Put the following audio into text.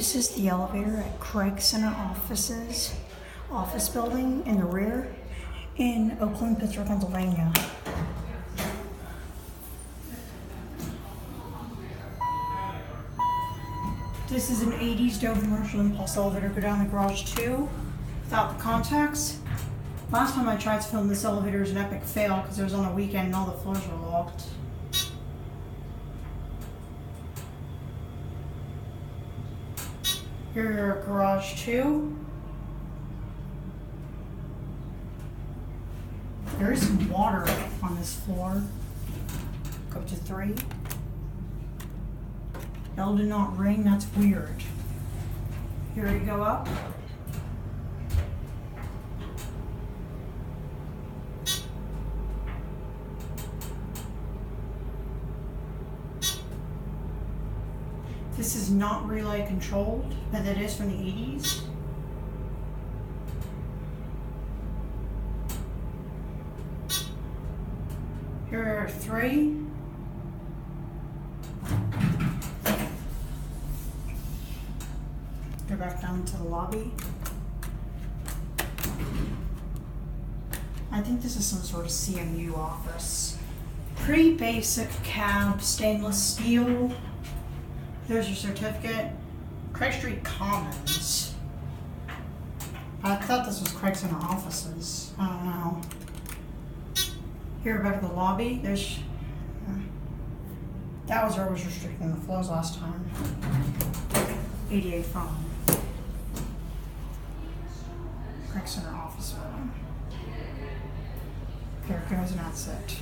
This is the elevator at Craig Center office building in the rear in Oakland, Pittsburgh, Pennsylvania. This is an 80s Dover commercial impulse elevator. Go down the garage too, without the contacts. Last time I tried to film this elevator was an epic fail because it was on a weekend and all the floors were locked. Here's your garage 2. There is some water on this floor. Go up to 3. Bell did not ring, that's weird. Here we go up. This is not relay controlled, but it is from the 80s. Here are 3. Go back down to the lobby. I think this is some sort of CMU office. Pretty basic cab, stainless steel. There's your certificate. Craig Street Commons. I thought this was Craig Center offices. I don't know. Here, back to the lobby. There's. That was where I was restricting the flows last time. 88 phone. Craig Center office building. There it goes, and that's it.